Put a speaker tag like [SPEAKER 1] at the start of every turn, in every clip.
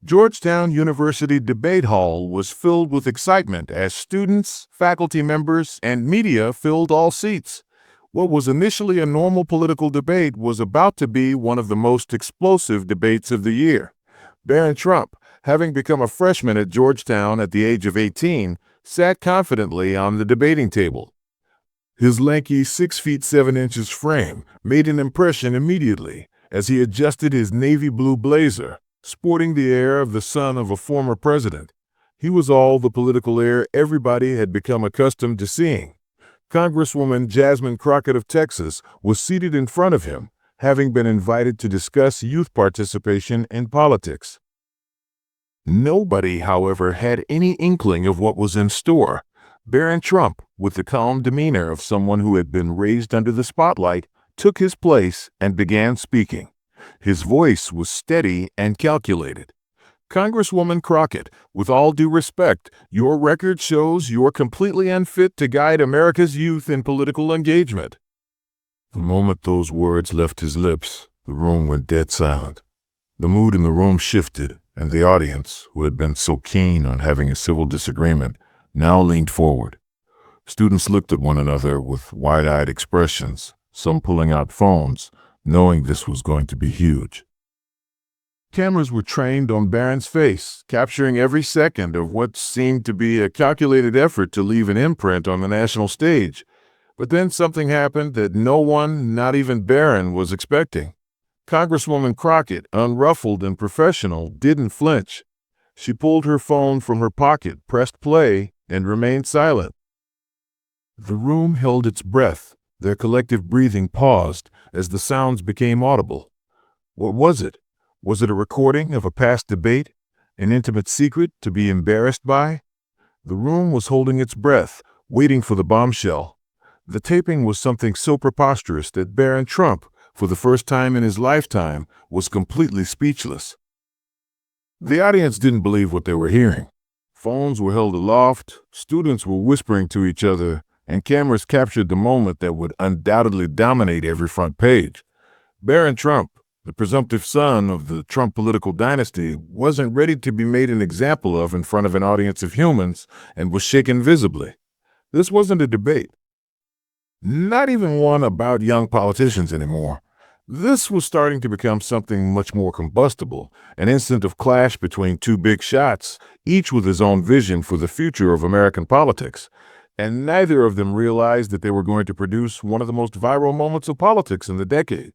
[SPEAKER 1] Georgetown University debate hall was filled with excitement as students, faculty members, and media filled all seats. What was initially a normal political debate was about to be one of the most explosive debates of the year. Barron Trump, having become a freshman at Georgetown at the age of 18, sat confidently on the debating table. His lanky 6 feet 7 inches frame made an impression immediately as he adjusted his navy blue blazer, sporting the air of the son of a former president. He was all the political air everybody had become accustomed to seeing. Congresswoman Jasmine Crockett of Texas was seated in front of him, having been invited to discuss youth participation in politics. Nobody, however, had any inkling of what was in store. Barron Trump, with the calm demeanor of someone who had been raised under the spotlight, took his place and began speaking. His voice was steady and calculated. Congresswoman Crockett, with all due respect, your record shows you're completely unfit to guide America's youth in political engagement. The moment those words left his lips, the room went dead silent. The mood in the room shifted, and the audience, who had been so keen on having a civil disagreement, now leaned forward. Students looked at one another with wide-eyed expressions, some pulling out phones, knowing this was going to be huge. Cameras were trained on Barron's face, capturing every second of what seemed to be a calculated effort to leave an imprint on the national stage. But then something happened that no one, not even Barron, was expecting. Congresswoman Crockett, unruffled and professional, didn't flinch. She pulled her phone from her pocket, pressed play, and remained silent. The room held its breath. Their collective breathing paused as the sounds became audible. What was it? Was it a recording of a past debate? An intimate secret to be embarrassed by? The room was holding its breath, waiting for the bombshell. The taping was something so preposterous that Barron Trump, for the first time in his lifetime, was completely speechless. The audience didn't believe what they were hearing. Phones were held aloft, students were whispering to each other, and cameras captured the moment that would undoubtedly dominate every front page. Barron Trump, the presumptive son of the Trump political dynasty, wasn't ready to be made an example of in front of an audience of humans and was shaken visibly. This wasn't a debate. Not even one about young politicians anymore. This was starting to become something much more combustible, an instant of clash between two big shots, each with his own vision for the future of American politics. And neither of them realized that they were going to produce one of the most viral moments of politics in the decade.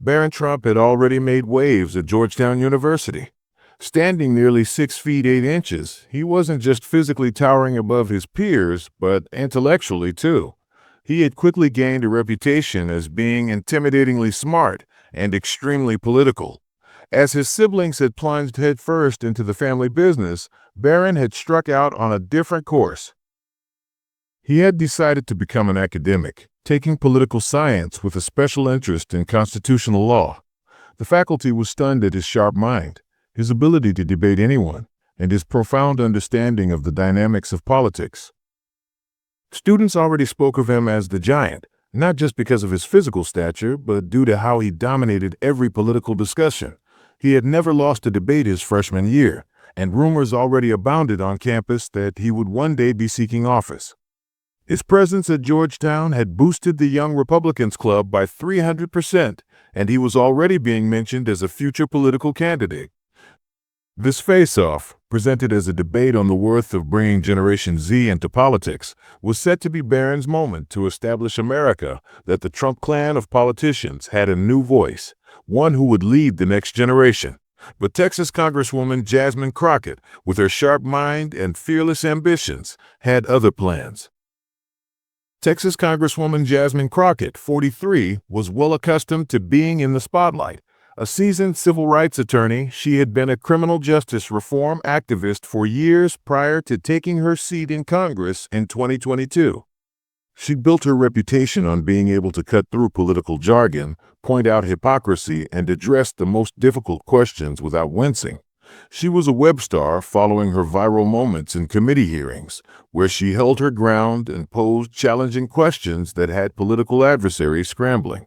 [SPEAKER 1] Barron Trump had already made waves at Georgetown University. Standing nearly 6 feet 8 inches, he wasn't just physically towering above his peers, but intellectually too. He had quickly gained a reputation as being intimidatingly smart and extremely political. As his siblings had plunged headfirst into the family business, Barron had struck out on a different course. He had decided to become an academic, taking political science with a special interest in constitutional law. The faculty was stunned at his sharp mind, his ability to debate anyone, and his profound understanding of the dynamics of politics. Students already spoke of him as the giant, not just because of his physical stature, but due to how he dominated every political discussion. He had never lost a debate his freshman year, and rumors already abounded on campus that he would one day be seeking office. His presence at Georgetown had boosted the Young Republicans Club by 300%, and he was already being mentioned as a future political candidate. This face-off, presented as a debate on the worth of bringing Generation Z into politics, was set to be Barron's moment to establish America that the Trump clan of politicians had a new voice, one who would lead the next generation. But Texas Congresswoman Jasmine Crockett, with her sharp mind and fearless ambitions, had other plans. Texas Congresswoman Jasmine Crockett, 43, was well accustomed to being in the spotlight. A seasoned civil rights attorney, she had been a criminal justice reform activist for years prior to taking her seat in Congress in 2022. She built her reputation on being able to cut through political jargon, point out hypocrisy, and address the most difficult questions without wincing. She was a web star following her viral moments in committee hearings, where she held her ground and posed challenging questions that had political adversaries scrambling.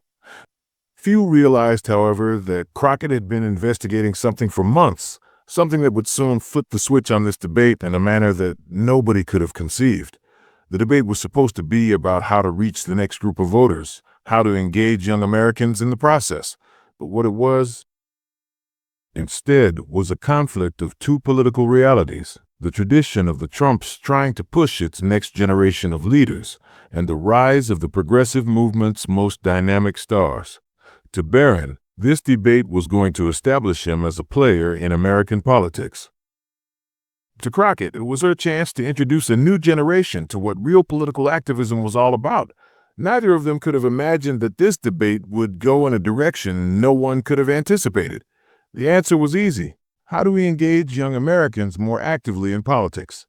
[SPEAKER 1] Few realized, however, that Crockett had been investigating something for months, something that would soon flip the switch on this debate in a manner that nobody could have conceived. The debate was supposed to be about how to reach the next group of voters, how to engage young Americans in the process. But what it was, instead, was a conflict of two political realities: the tradition of the Trumps trying to push its next generation of leaders, and the rise of the progressive movement's most dynamic stars. To Barron, this debate was going to establish him as a player in American politics. To Crockett, it was her chance to introduce a new generation to what real political activism was all about. Neither of them could have imagined that this debate would go in a direction no one could have anticipated. The answer was easy. How do we engage young Americans more actively in politics?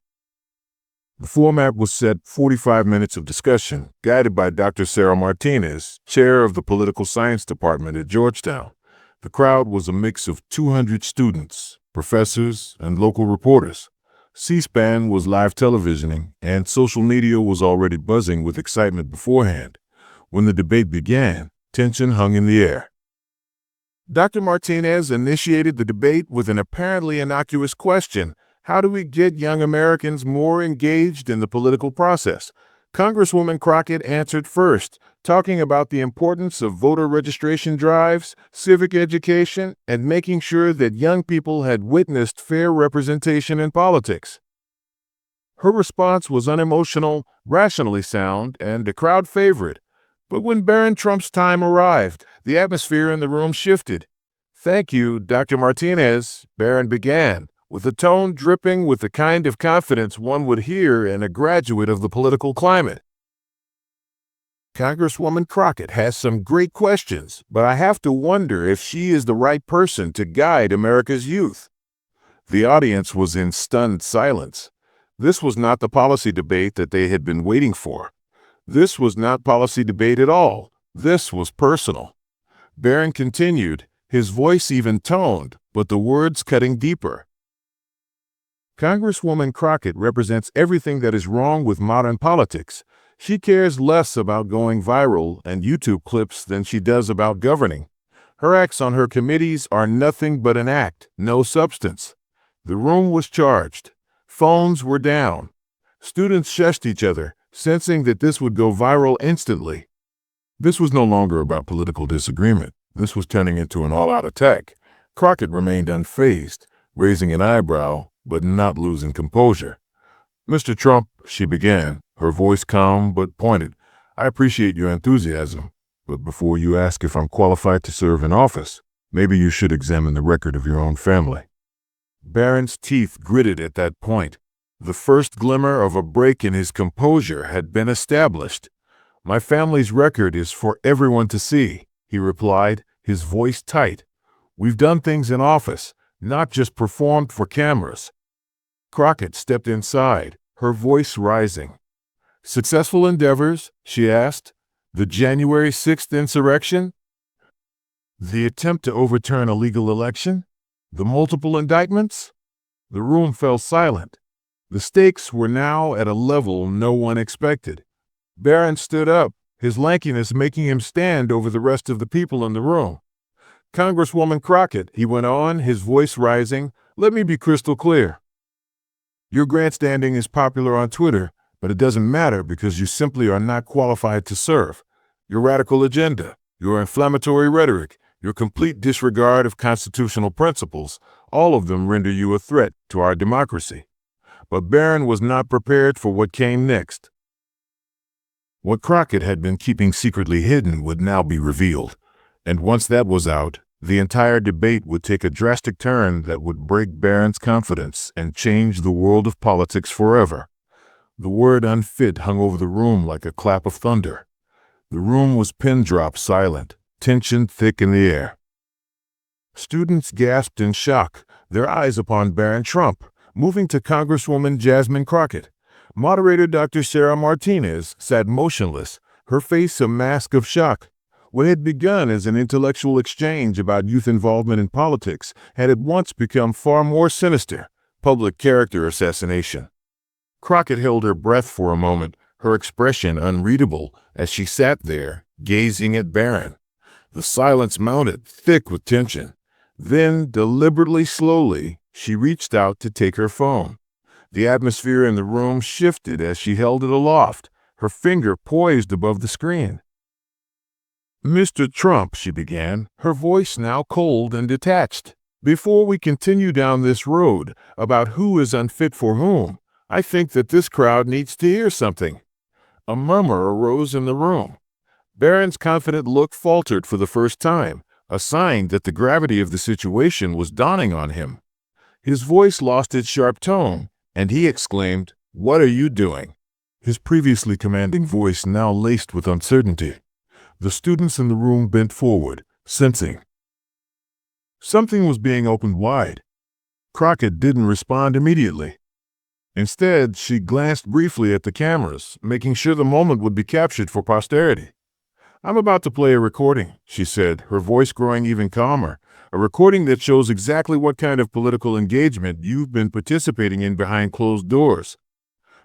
[SPEAKER 1] The format was set 45 minutes of discussion, guided by Dr. Sarah Martinez, chair of the Political Science Department at Georgetown. The crowd was a mix of 200 students, professors, and local reporters. C-SPAN was live televisioning, and social media was already buzzing with excitement beforehand. When the debate began, tension hung in the air. Dr. Martinez initiated the debate with an apparently innocuous question: how do we get young Americans more engaged in the political process? Congresswoman Crockett answered first, talking about the importance of voter registration drives, civic education, and making sure that young people had witnessed fair representation in politics. Her response was unemotional, rationally sound, and a crowd favorite. But when Barron Trump's time arrived, the atmosphere in the room shifted. "Thank you, Dr. Martinez," Barron began, with a tone dripping with the kind of confidence one would hear in a graduate of the political climate. "Congresswoman Crockett has some great questions, but I have to wonder if she is the right person to guide America's youth." The audience was in stunned silence. This was not the policy debate that they had been waiting for. This was not policy debate at all. This was personal. Barron continued, his voice even toned, but the words cutting deeper. "Congresswoman Crockett represents everything that is wrong with modern politics. She cares less about going viral and YouTube clips than she does about governing. Her acts on her committees are nothing but an act, no substance." The room was charged. Phones were down. Students shushed each other, sensing that this would go viral instantly. This was no longer about political disagreement. This was turning into an all-out attack. Crockett remained unfazed, raising an eyebrow, but not losing composure. "Mr. Trump," she began, her voice calm but pointed, "I appreciate your enthusiasm, but before you ask if I'm qualified to serve in office, maybe you should examine the record of your own family." Barron's teeth gritted at that point. The first glimmer of a break in his composure had been established. "My family's record is for everyone to see," he replied, his voice tight. "We've done things in office, not just performed for cameras." Crockett stepped inside, her voice rising. "Successful endeavors?" she asked. "The January 6th insurrection? The attempt to overturn a legal election? The multiple indictments?" The room fell silent. The stakes were now at a level no one expected. Barron stood up, his lankiness making him stand over the rest of the people in the room. "Congresswoman Crockett," he went on, his voice rising, "let me be crystal clear. Your grandstanding is popular on Twitter, but it doesn't matter because you simply are not qualified to serve. Your radical agenda, your inflammatory rhetoric, your complete disregard of constitutional principles, all of them render you a threat to our democracy." But Barron was not prepared for what came next. What Crockett had been keeping secretly hidden would now be revealed, and once that was out, the entire debate would take a drastic turn that would break Barron's confidence and change the world of politics forever. The word "unfit" hung over the room like a clap of thunder. The room was pin-drop silent, tension thick in the air. Students gasped in shock, their eyes upon Barron Trump, moving to Congresswoman Jasmine Crockett. Moderator Dr. Sarah Martinez sat motionless, her face a mask of shock. What had begun as an intellectual exchange about youth involvement in politics had at once become far more sinister: public character assassination. Crockett held her breath for a moment, her expression unreadable as she sat there, gazing at Barron. The silence mounted, thick with tension. Then, deliberately slowly, she reached out to take her phone. The atmosphere in the room shifted as she held it aloft, her finger poised above the screen. "Mr. Trump," she began, her voice now cold and detached. "Before we continue down this road about who is unfit for whom, I think that this crowd needs to hear something." A murmur arose in the room. Barron's confident look faltered for the first time, a sign that the gravity of the situation was dawning on him. His voice lost its sharp tone, and he exclaimed, "What are you doing?" His previously commanding voice now laced with uncertainty. The students in the room bent forward, sensing something was being opened wide. Crockett didn't respond immediately. Instead, she glanced briefly at the cameras, making sure the moment would be captured for posterity. "I'm about to play a recording," she said, her voice growing even calmer. "A recording that shows exactly what kind of political engagement you've been participating in behind closed doors."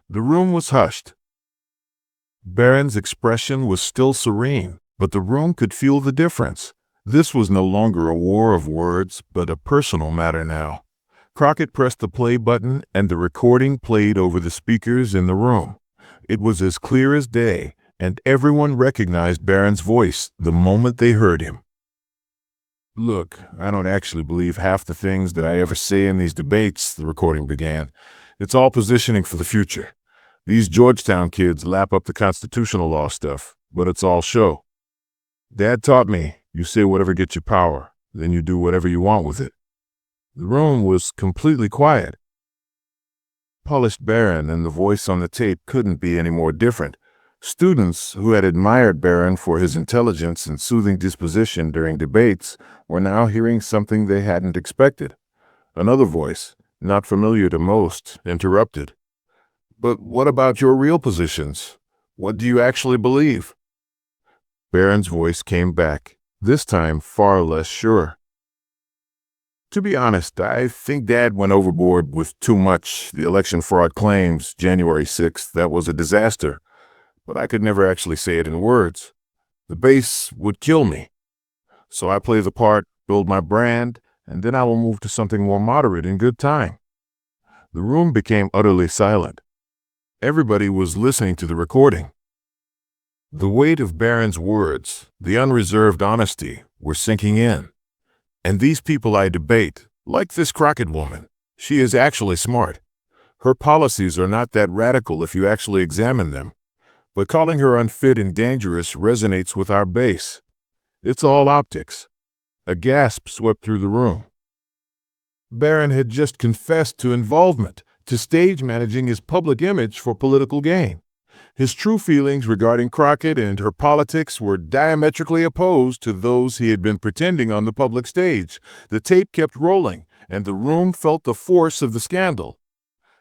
[SPEAKER 1] The room was hushed. Barron's expression was still serene, but the room could feel the difference. This was no longer a war of words, but a personal matter now. Crockett pressed the play button, and the recording played over the speakers in the room. It was as clear as day, and everyone recognized Barron's voice the moment they heard him. "Look, I don't actually believe half the things that I ever say in these debates," the recording began. "It's all positioning for the future. These Georgetown kids lap up the constitutional law stuff, but it's all show. Dad taught me, you say whatever gets you power, then you do whatever you want with it." The room was completely quiet. Polished Barron and the voice on the tape couldn't be any more different. Students who had admired Barron for his intelligence and soothing disposition during debates were now hearing something they hadn't expected. Another voice, not familiar to most, interrupted. "But what about your real positions? What do you actually believe?" Barron's voice came back, this time far less sure. "To be honest, I think Dad went overboard with too much. The election fraud claims, January 6th, that was a disaster. But I could never actually say it in words. The base would kill me. So I play the part, build my brand, and then I will move to something more moderate in good time." The room became utterly silent. Everybody was listening to the recording. The weight of Barron's words, the unreserved honesty, were sinking in. "And these people I debate, like this Crockett woman, she is actually smart. Her policies are not that radical if you actually examine them. But calling her unfit and dangerous resonates with our base. It's all optics." A gasp swept through the room. Barron had just confessed to involvement, to stage managing his public image for political gain. His true feelings regarding Crockett and her politics were diametrically opposed to those he had been pretending on the public stage. The tape kept rolling, and the room felt the force of the scandal.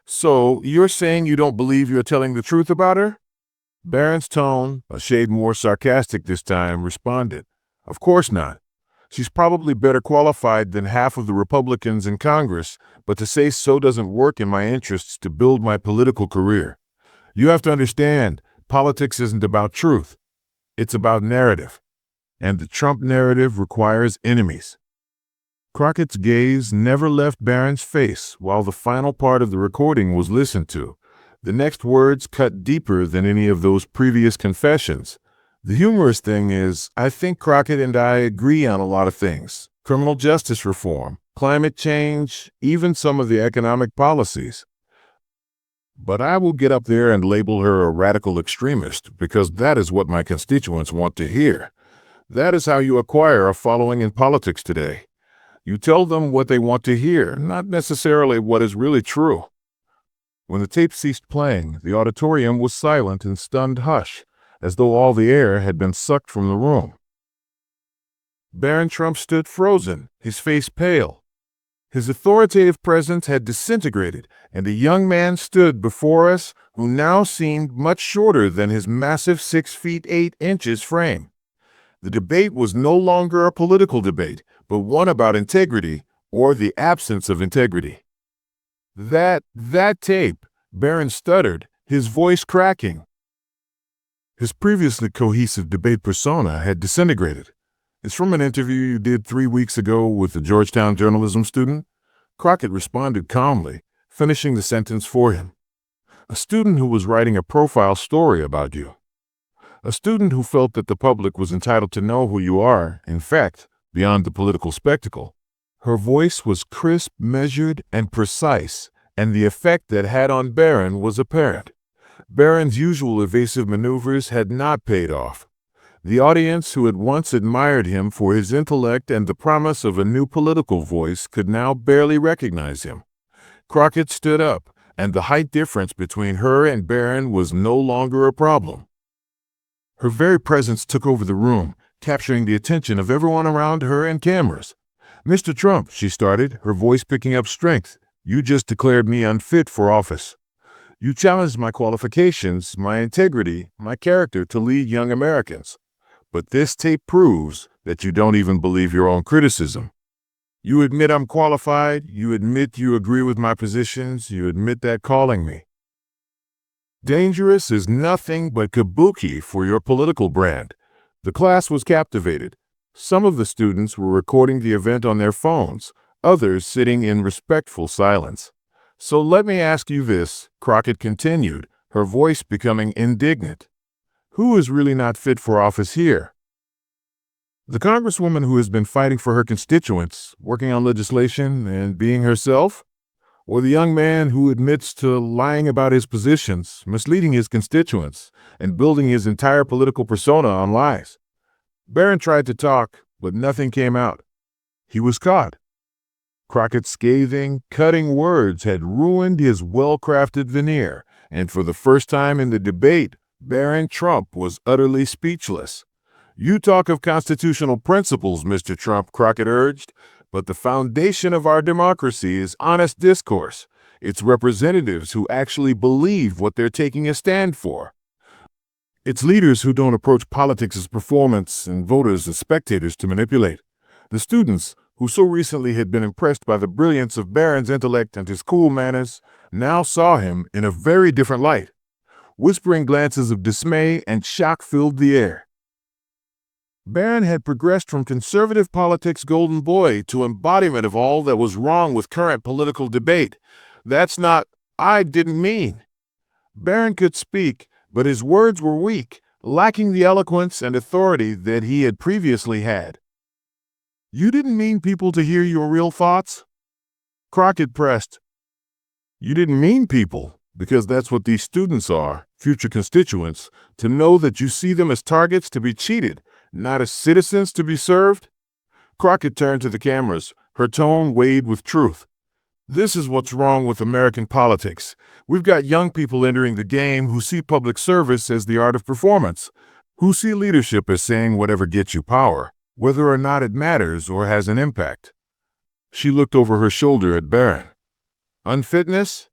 [SPEAKER 1] "So, you're saying you don't believe you're telling the truth about her?" Barron's tone, a shade more sarcastic this time, responded, "Of course not. She's probably better qualified than half of the Republicans in Congress, but to say so doesn't work in my interests to build my political career. You have to understand, politics isn't about truth. It's about narrative. And the Trump narrative requires enemies." Crockett's gaze never left Barron's face while the final part of the recording was listened to. The next words cut deeper than any of those previous confessions. "The humorous thing is, I think Crockett and I agree on a lot of things. Criminal justice reform, climate change, even some of the economic policies. But I will get up there and label her a radical extremist because that is what my constituents want to hear. That is how you acquire a following in politics today. You tell them what they want to hear, not necessarily what is really true." When the tape ceased playing, the auditorium was silent in stunned hush, as though all the air had been sucked from the room. Barron Trump stood frozen, his face pale. His authoritative presence had disintegrated, and a young man stood before us who now seemed much shorter than his massive 6 feet 8 inches frame. The debate was no longer a political debate, but one about integrity, or the absence of integrity. That tape," Barron stuttered, his voice cracking. His previously cohesive debate persona had disintegrated. It's from an interview you did 3 weeks ago with a Georgetown journalism student. Crockett responded calmly, finishing the sentence for him. A student who was writing a profile story about you. A student who felt that the public was entitled to know who you are, in fact, beyond the political spectacle. Her voice was crisp, measured, and precise, and the effect that had on Barron was apparent. Barron's usual evasive maneuvers had not paid off. The audience, who had once admired him for his intellect and the promise of a new political voice, could now barely recognize him. Crockett stood up, and the height difference between her and Barron was no longer a problem. Her very presence took over the room, capturing the attention of everyone around her and cameras. "Mr. Trump," she started, her voice picking up strength, "you just declared me unfit for office. You challenged my qualifications, my integrity, my character to lead young Americans. But this tape proves that you don't even believe your own criticism. You admit I'm qualified, you admit you agree with my positions, you admit that calling me dangerous is nothing but kabuki for your political brand." The class was captivated. Some of the students were recording the event on their phones, others sitting in respectful silence. "So let me ask you this," Crockett continued, her voice becoming indignant. "Who is really not fit for office here? The Congresswoman who has been fighting for her constituents, working on legislation, and being herself? Or the young man who admits to lying about his positions, misleading his constituents, and building his entire political persona on lies?" Barron tried to talk, but nothing came out. He was caught. Crockett's scathing, cutting words had ruined his well-crafted veneer, and for the first time in the debate, Barron Trump was utterly speechless. "You talk of constitutional principles, Mr. Trump," Crockett urged, "but the foundation of our democracy is honest discourse. It's representatives who actually believe what they're taking a stand for. It's leaders who don't approach politics as performance and voters as spectators to manipulate." The students, who so recently had been impressed by the brilliance of Barron's intellect and his cool manners, now saw him in a very different light. Whispering glances of dismay and shock filled the air. Barron had progressed from conservative politics' golden boy to embodiment of all that was wrong with current political debate. "That's not, I didn't mean." Barron could speak, but his words were weak, lacking the eloquence and authority that he had previously had. "You didn't mean people to hear your real thoughts?" Crockett pressed. "You didn't mean people, because that's what these students are, future constituents, to know that you see them as targets to be cheated, not as citizens to be served?" Crockett turned to the cameras, her tone weighed with truth. "This is what's wrong with American politics. We've got young people entering the game who see public service as the art of performance, who see leadership as saying whatever gets you power, whether or not it matters or has an impact." She looked over her shoulder at Barron. "Unfitness?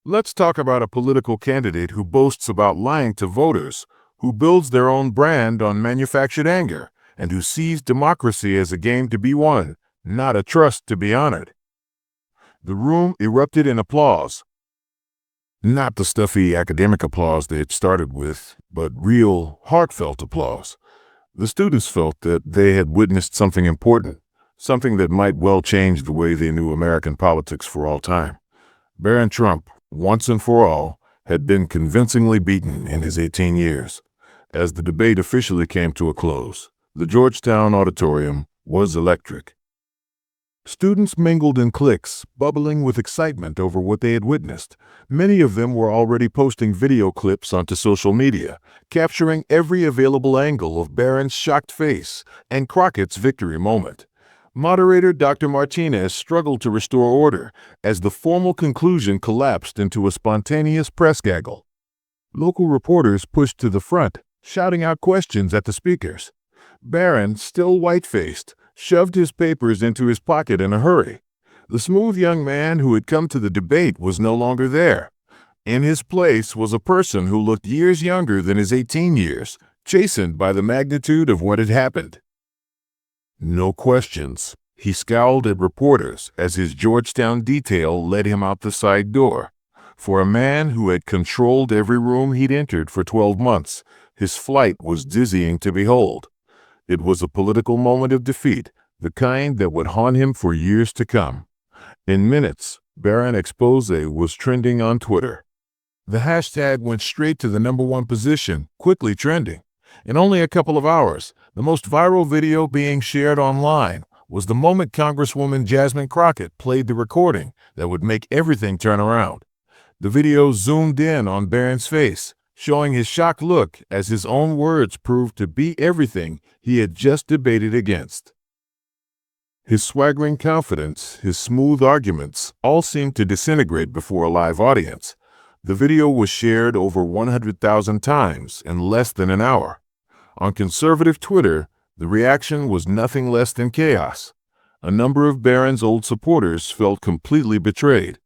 [SPEAKER 1] Let's talk about a political candidate who boasts about lying to voters, who builds their own brand on manufactured anger, and who sees democracy as a game to be won, not a trust to be honored." The room erupted in applause. Not the stuffy academic applause they had started with, but real, heartfelt applause. The students felt that they had witnessed something important, something that might well change the way they knew American politics for all time. Barron Trump, once and for all, had been convincingly beaten in his 18 years. As the debate officially came to a close, the Georgetown auditorium was electric. Students mingled in cliques, bubbling with excitement over what they had witnessed. Many of them were already posting video clips onto social media, capturing every available angle of Barron's shocked face and Crockett's victory moment. Moderator Dr. Martinez struggled to restore order as the formal conclusion collapsed into a spontaneous press gaggle. Local reporters pushed to the front, shouting out questions at the speakers. Barron, still white-faced, shoved his papers into his pocket in a hurry. The smooth young man who had come to the debate was no longer there. In his place was a person who looked years younger than his 18 years, chastened by the magnitude of what had happened. "No questions," he scowled at reporters as his Georgetown detail led him out the side door. For a man who had controlled every room he'd entered for 12 months, his flight was dizzying to behold. It was a political moment of defeat, the kind that would haunt him for years to come. In minutes, Barron expose was trending on Twitter. The hashtag went straight to the #1 position, quickly trending. In only a couple of hours, the most viral video being shared online was the moment Congresswoman Jasmine Crockett played the recording that would make everything turn around. The video zoomed in on Barron's face, showing his shocked look as his own words proved to be everything he had just debated against. His swaggering confidence, his smooth arguments, all seemed to disintegrate before a live audience. The video was shared over 100,000 times in less than an hour. On conservative Twitter, the reaction was nothing less than chaos. A number of Barron's old supporters felt completely betrayed.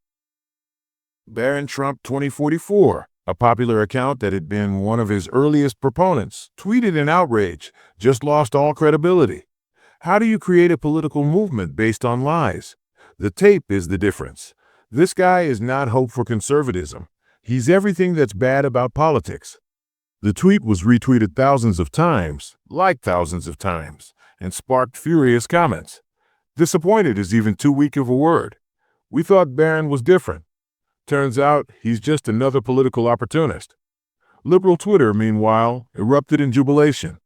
[SPEAKER 1] Barron Trump 2044, a popular account that had been one of his earliest proponents, tweeted in outrage, "Just lost all credibility. How do you create a political movement based on lies? The tape is the difference. This guy is not hope for conservatism. He's everything that's bad about politics." The tweet was retweeted thousands of times, liked thousands of times, and sparked furious comments. Disappointed is even too weak of a word. We thought Barron was different. Turns out he's just another political opportunist. Liberal Twitter, meanwhile, erupted in jubilation.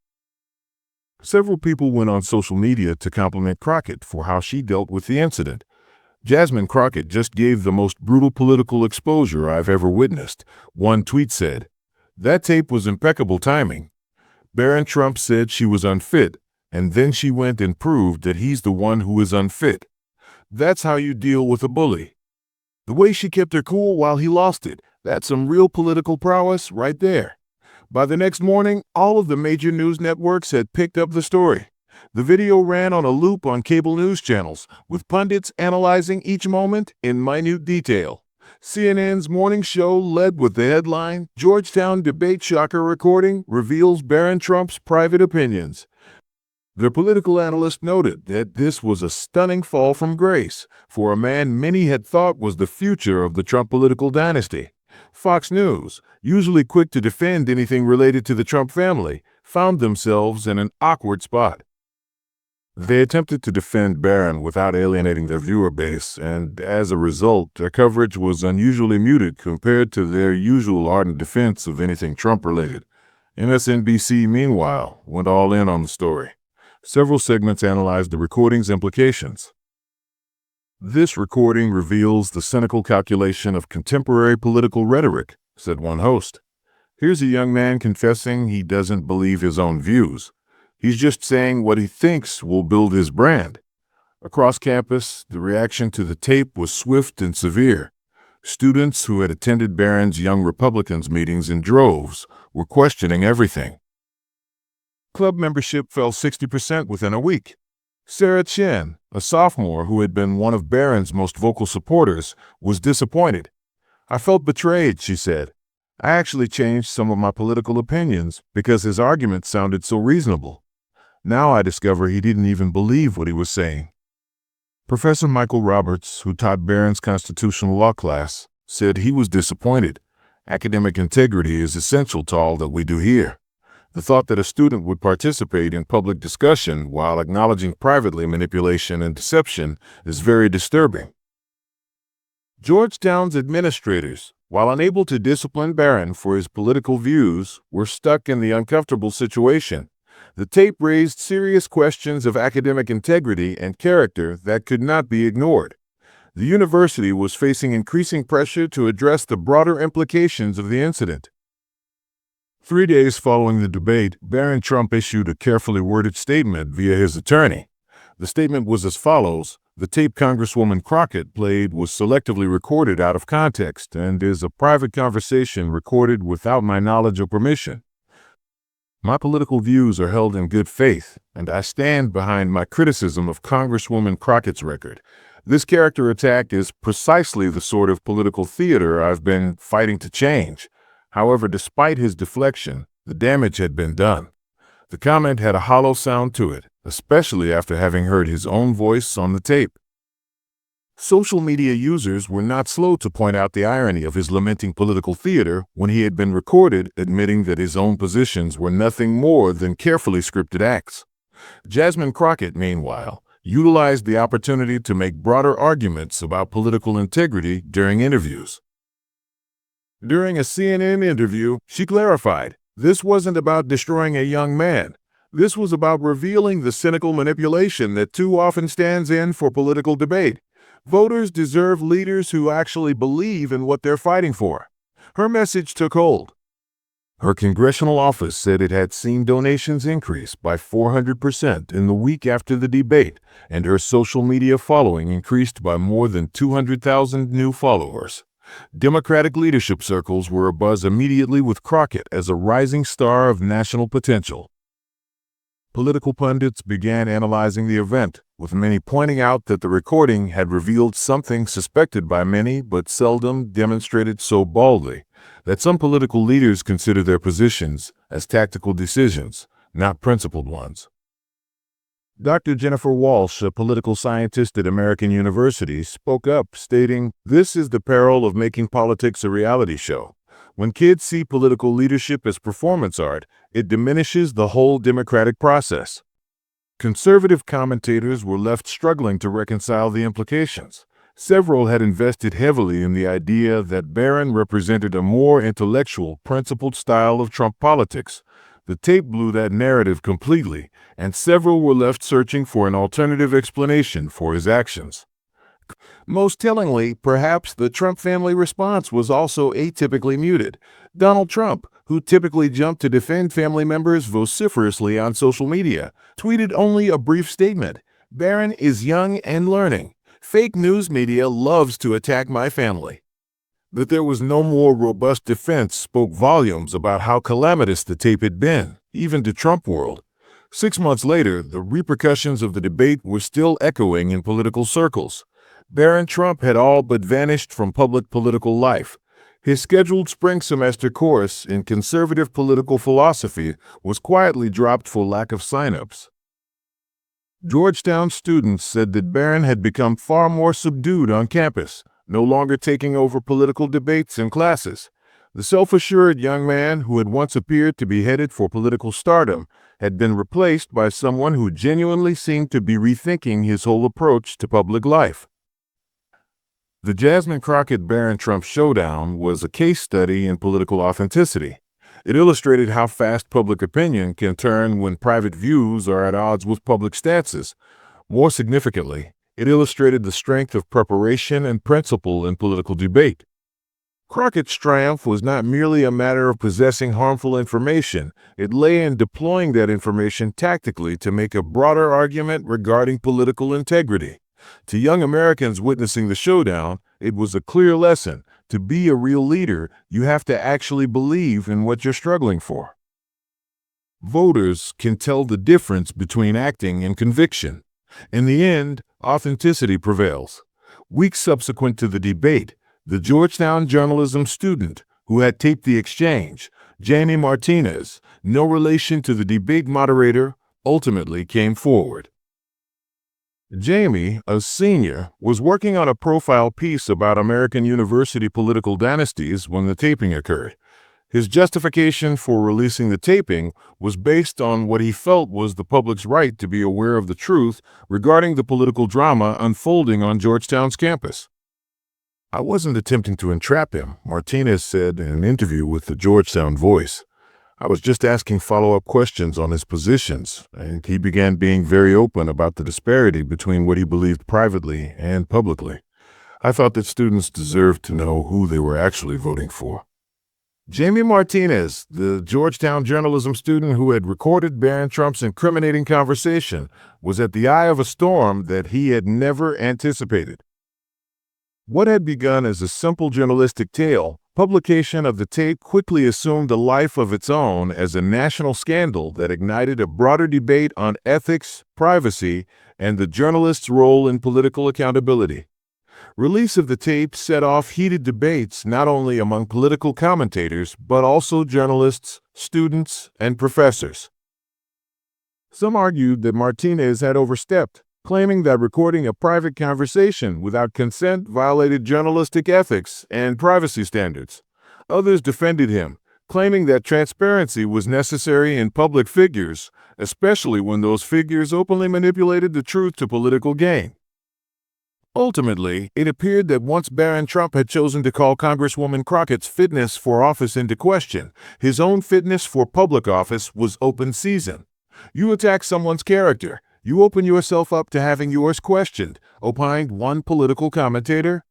[SPEAKER 1] Several people went on social media to compliment Crockett for how she dealt with the incident. "Jasmine Crockett just gave the most brutal political exposure I've ever witnessed," one tweet said. "That tape was impeccable timing. Barron Trump said she was unfit, and then she went and proved that he's the one who is unfit. That's how you deal with a bully. The way she kept her cool while he lost it, that's some real political prowess right there." By the next morning, all of the major news networks had picked up the story. The video ran on a loop on cable news channels, with pundits analyzing each moment in minute detail. CNN's morning show led with the headline, "Georgetown Debate Shocker Recording Reveals Barron Trump's Private Opinions." The political analyst noted that this was a stunning fall from grace for a man many had thought was the future of the Trump political dynasty. Fox News, usually quick to defend anything related to the Trump family, found themselves in an awkward spot. They attempted to defend Barron without alienating their viewer base, and as a result, their coverage was unusually muted compared to their usual ardent defense of anything Trump-related. MSNBC, meanwhile, went all in on the story. Several segments analyzed the recording's implications. "This recording reveals the cynical calculation of contemporary political rhetoric," said one host. "Here's a young man confessing he doesn't believe his own views. He's just saying what he thinks will build his brand." Across campus, the reaction to the tape was swift and severe. Students who had attended Barron's Young Republicans meetings in droves were questioning everything. Club membership fell 60% within a week. Sarah Chen, a sophomore who had been one of Barron's most vocal supporters, was disappointed. "I felt betrayed," she said. "I actually changed some of my political opinions because his argument sounded so reasonable. Now I discover he didn't even believe what he was saying." Professor Michael Roberts, who taught Barron's constitutional law class, said he was disappointed. "Academic integrity is essential to all that we do here. The thought that a student would participate in public discussion while acknowledging privately manipulation and deception is very disturbing." Georgetown's administrators, while unable to discipline Barron for his political views, were stuck in the uncomfortable situation. The tape raised serious questions of academic integrity and character that could not be ignored. The university was facing increasing pressure to address the broader implications of the incident. 3 days following the debate, Barron Trump issued a carefully worded statement via his attorney. The statement was as follows: "The tape Congresswoman Crockett played was selectively recorded out of context and is a private conversation recorded without my knowledge or permission. My political views are held in good faith, and I stand behind my criticism of Congresswoman Crockett's record. This character attack is precisely the sort of political theater I've been fighting to change." However, despite his deflection, the damage had been done. The comment had a hollow sound to it, especially after having heard his own voice on the tape. Social media users were not slow to point out the irony of his lamenting political theater when he had been recorded admitting that his own positions were nothing more than carefully scripted acts. Jasmine Crockett, meanwhile, utilized the opportunity to make broader arguments about political integrity during interviews. During a CNN interview, she clarified, "This wasn't about destroying a young man. This was about revealing the cynical manipulation that too often stands in for political debate. Voters deserve leaders who actually believe in what they're fighting for." Her message took hold. Her congressional office said it had seen donations increase by 400% in the week after the debate, and her social media following increased by more than 200,000 new followers. Democratic leadership circles were abuzz immediately with Crockett as a rising star of national potential. Political pundits began analyzing the event, with many pointing out that the recording had revealed something suspected by many but seldom demonstrated so boldly, that some political leaders consider their positions as tactical decisions, not principled ones. Dr. Jennifer Walsh, a political scientist at American University, spoke up, stating, "This is the peril of making politics a reality show. When kids see political leadership as performance art, it diminishes the whole democratic process." Conservative commentators were left struggling to reconcile the implications. Several had invested heavily in the idea that Barron represented a more intellectual, principled style of Trump politics. The tape blew that narrative completely, and several were left searching for an alternative explanation for his actions. Most tellingly, perhaps the Trump family response was also atypically muted. Donald Trump, who typically jumped to defend family members vociferously on social media, tweeted only a brief statement: "Barron is young and learning. Fake news media loves to attack my family." That there was no more robust defense spoke volumes about how calamitous the tape had been, even to Trump world. 6 months later, the repercussions of the debate were still echoing in political circles. Barron Trump had all but vanished from public political life. His scheduled spring semester course in conservative political philosophy was quietly dropped for lack of signups. Georgetown students said that Barron had become far more subdued on campus, no longer taking over political debates in classes. The self-assured young man who had once appeared to be headed for political stardom had been replaced by someone who genuinely seemed to be rethinking his whole approach to public life. The Jasmine Crockett Barron Trump showdown was a case study in political authenticity. It illustrated how fast public opinion can turn when private views are at odds with public stances. More significantly, it illustrated the strength of preparation and principle in political debate. Crockett's triumph was not merely a matter of possessing harmful information. It lay in deploying that information tactically to make a broader argument regarding political integrity. To young Americans witnessing the showdown, it was a clear lesson. To be a real leader, you have to actually believe in what you're struggling for. Voters can tell the difference between acting and conviction. In the end, authenticity prevails. Weeks subsequent to the debate, the Georgetown journalism student who had taped the exchange, Jamie Martinez, no relation to the debate moderator, ultimately came forward. Jamie, a senior, was working on a profile piece about American University political dynasties when the taping occurred. His justification for releasing the taping was based on what he felt was the public's right to be aware of the truth regarding the political drama unfolding on Georgetown's campus. "I wasn't attempting to entrap him," Martinez said in an interview with the Georgetown Voice. "I was just asking follow-up questions on his positions, and he began being very open about the disparity between what he believed privately and publicly. I thought that students deserved to know who they were actually voting for." Jamie Martinez, the Georgetown journalism student who had recorded Barron Trump's incriminating conversation, was at the eye of a storm that he had never anticipated. What had begun as a simple journalistic tale, publication of the tape quickly assumed a life of its own as a national scandal that ignited a broader debate on ethics, privacy, and the journalist's role in political accountability. Release of the tape set off heated debates not only among political commentators, but also journalists, students, and professors. Some argued that Martinez had overstepped, claiming that recording a private conversation without consent violated journalistic ethics and privacy standards. Others defended him, claiming that transparency was necessary in public figures, especially when those figures openly manipulated the truth to political gain. Ultimately, it appeared that once Barron Trump had chosen to call Congresswoman Crockett's fitness for office into question, his own fitness for public office was open season. You attack someone's character, you open yourself up to having yours questioned, opined one political commentator.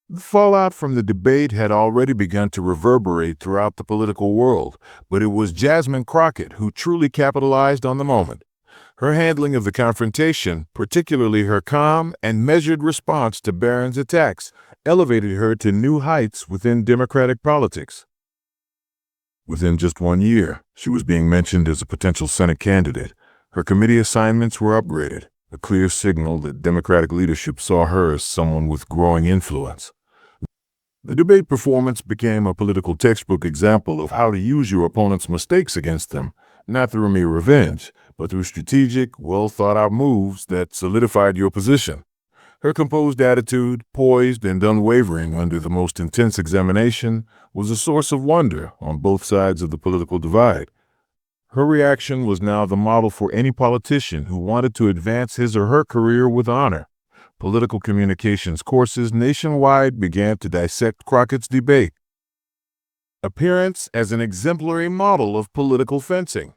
[SPEAKER 1] The fallout from the debate had already begun to reverberate throughout the political world, but it was Jasmine Crockett who truly capitalized on the moment. Her handling of the confrontation, particularly her calm and measured response to Barron's attacks, elevated her to new heights within Democratic politics. Within just 1 year, she was being mentioned as a potential Senate candidate. Her committee assignments were upgraded, a clear signal that Democratic leadership saw her as someone with growing influence. The debate performance became a political textbook example of how to use your opponent's mistakes against them, not through mere revenge, but through strategic, well-thought-out moves that solidified your position. Her composed attitude, poised and unwavering under the most intense examination, was a source of wonder on both sides of the political divide. Her reaction was now the model for any politician who wanted to advance his or her career with honor. Political communications courses nationwide began to dissect Crockett's debate. Appearance as an exemplary model of political fencing.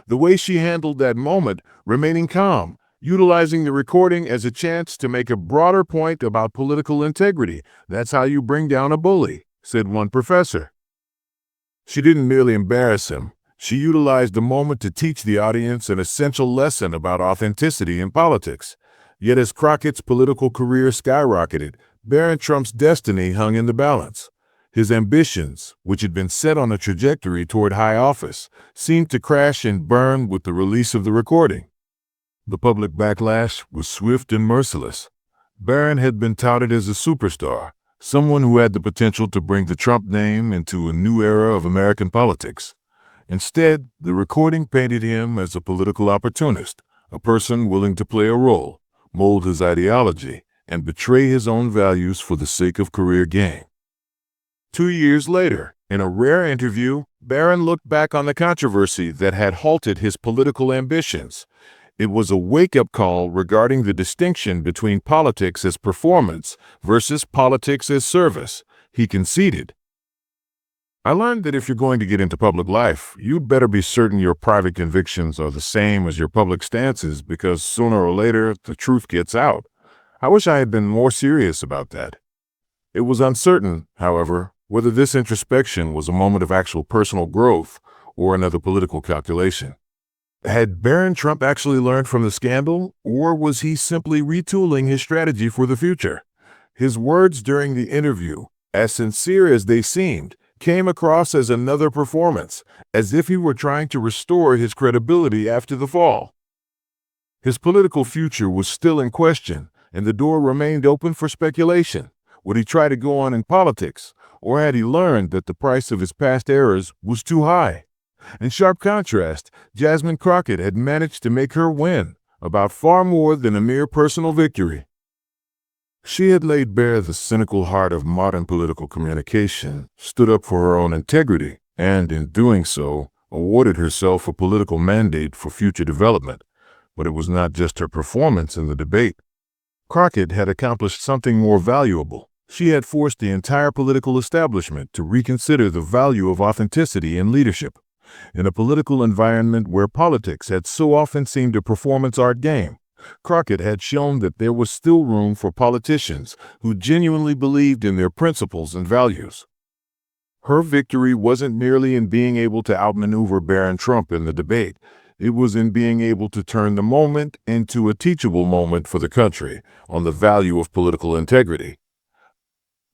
[SPEAKER 1] The way she handled that moment, remaining calm, utilizing the recording as a chance to make a broader point about political integrity. That's how you bring down a bully, said one professor. She didn't merely embarrass him. She utilized the moment to teach the audience an essential lesson about authenticity in politics. Yet as Crockett's political career skyrocketed, Barron Trump's destiny hung in the balance. His ambitions, which had been set on a trajectory toward high office, seemed to crash and burn with the release of the recording. The public backlash was swift and merciless. Barron had been touted as a superstar, someone who had the potential to bring the Trump name into a new era of American politics. Instead, the recording painted him as a political opportunist, a person willing to play a role, mold his ideology, and betray his own values for the sake of career gain. 2 years later, in a rare interview, Barron looked back on the controversy that had halted his political ambitions. It was a wake-up call regarding the distinction between politics as performance versus politics as service. He conceded, "I learned that if you're going to get into public life, you'd better be certain your private convictions are the same as your public stances, because sooner or later, the truth gets out. I wish I had been more serious about that." It was uncertain, however, whether this introspection was a moment of actual personal growth or another political calculation. Had Barron Trump actually learned from the scandal, or was he simply retooling his strategy for the future? His words during the interview, as sincere as they seemed, came across as another performance, as if he were trying to restore his credibility after the fall. His political future was still in question, and the door remained open for speculation. Would he try to go on in politics, or had he learned that the price of his past errors was too high? In sharp contrast, Jasmine Crockett had managed to make her win about far more than a mere personal victory. She had laid bare the cynical heart of modern political communication, stood up for her own integrity, and in doing so, awarded herself a political mandate for future development. But it was not just her performance in the debate. Crockett had accomplished something more valuable. She had forced the entire political establishment to reconsider the value of authenticity in leadership. In a political environment where politics had so often seemed a performance art game, Crockett had shown that there was still room for politicians who genuinely believed in their principles and values. Her victory wasn't merely in being able to outmaneuver Barron Trump in the debate. It was in being able to turn the moment into a teachable moment for the country on the value of political integrity.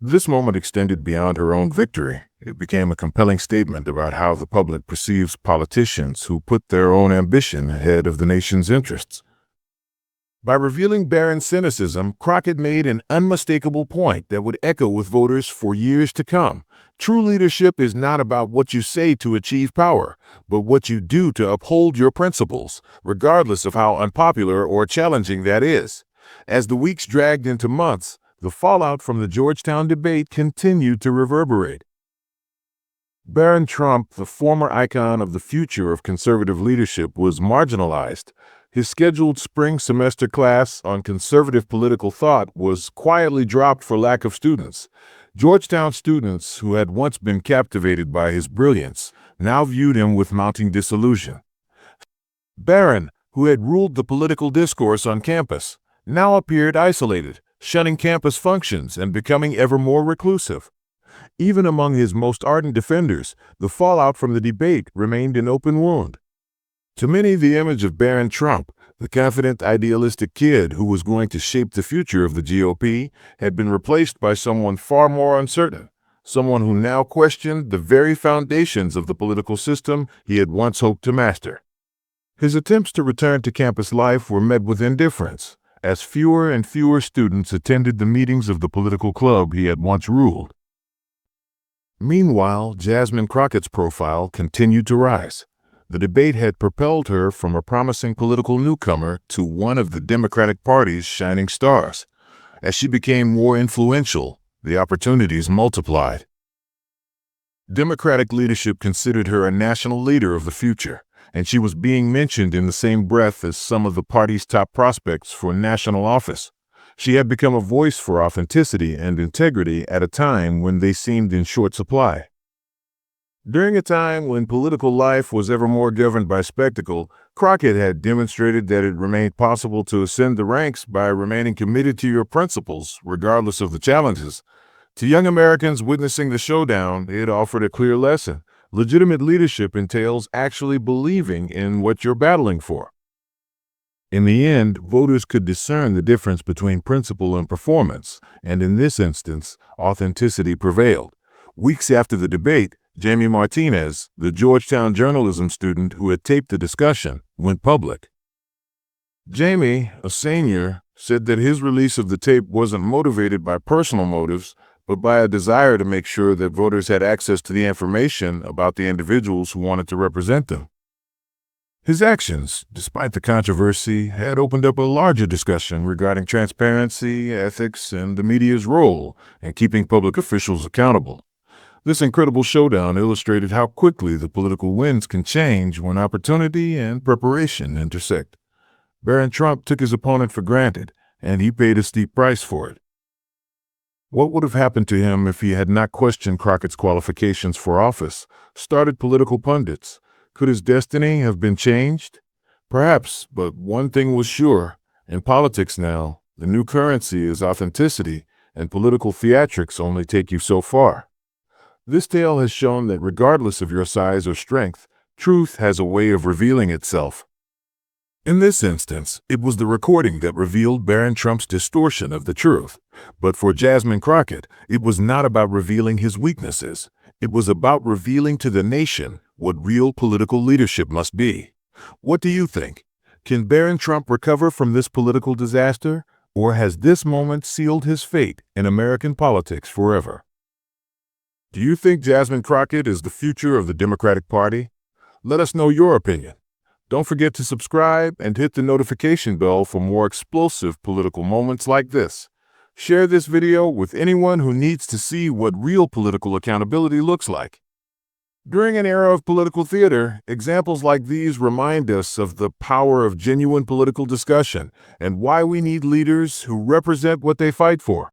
[SPEAKER 1] This moment extended beyond her own victory. It became a compelling statement about how the public perceives politicians who put their own ambition ahead of the nation's interests. By revealing Barron's cynicism, Crockett made an unmistakable point that would echo with voters for years to come. True leadership is not about what you say to achieve power, but what you do to uphold your principles, regardless of how unpopular or challenging that is. As the weeks dragged into months, the fallout from the Georgetown debate continued to reverberate. Barron Trump, the former icon of the future of conservative leadership, was marginalized. His scheduled spring semester class on conservative political thought was quietly dropped for lack of students. Georgetown students, who had once been captivated by his brilliance, now viewed him with mounting disillusion. Barron, who had ruled the political discourse on campus, now appeared isolated, shunning campus functions and becoming ever more reclusive. Even among his most ardent defenders, the fallout from the debate remained an open wound. To many, the image of Barron Trump, the confident, idealistic kid who was going to shape the future of the GOP, had been replaced by someone far more uncertain, someone who now questioned the very foundations of the political system he had once hoped to master. His attempts to return to campus life were met with indifference, as fewer and fewer students attended the meetings of the political club he had once ruled. Meanwhile, Jasmine Crockett's profile continued to rise. The debate had propelled her from a promising political newcomer to one of the Democratic Party's shining stars. As she became more influential, the opportunities multiplied. Democratic leadership considered her a national leader of the future, and she was being mentioned in the same breath as some of the party's top prospects for national office. She had become a voice for authenticity and integrity at a time when they seemed in short supply. During a time when political life was ever more governed by spectacle, Crockett had demonstrated that it remained possible to ascend the ranks by remaining committed to your principles, regardless of the challenges. To young Americans witnessing the showdown, it offered a clear lesson. Legitimate leadership entails actually believing in what you're battling for. In the end, voters could discern the difference between principle and performance, and in this instance, authenticity prevailed. Weeks after the debate, Jamie Martinez, the Georgetown journalism student who had taped the discussion, went public. Jamie, a senior, said that his release of the tape wasn't motivated by personal motives, but by a desire to make sure that voters had access to the information about the individuals who wanted to represent them. His actions, despite the controversy, had opened up a larger discussion regarding transparency, ethics, and the media's role in keeping public officials accountable. This incredible showdown illustrated how quickly the political winds can change when opportunity and preparation intersect. Barron Trump took his opponent for granted, and he paid a steep price for it. What would have happened to him if he had not questioned Crockett's qualifications for office, started political pundits? Could his destiny have been changed? Perhaps, but one thing was sure. In politics now, the new currency is authenticity, and political theatrics only take you so far. This tale has shown that regardless of your size or strength, truth has a way of revealing itself. In this instance, it was the recording that revealed Barron Trump's distortion of the truth. But for Jasmine Crockett, it was not about revealing his weaknesses. It was about revealing to the nation what real political leadership must be. What do you think? Can Barron Trump recover from this political disaster, or has this moment sealed his fate in American politics forever? Do you think Jasmine Crockett is the future of the Democratic Party? Let us know your opinion. Don't forget to subscribe and hit the notification bell for more explosive political moments like this. Share this video with anyone who needs to see what real political accountability looks like. During an era of political theater, examples like these remind us of the power of genuine political discussion and why we need leaders who represent what they fight for.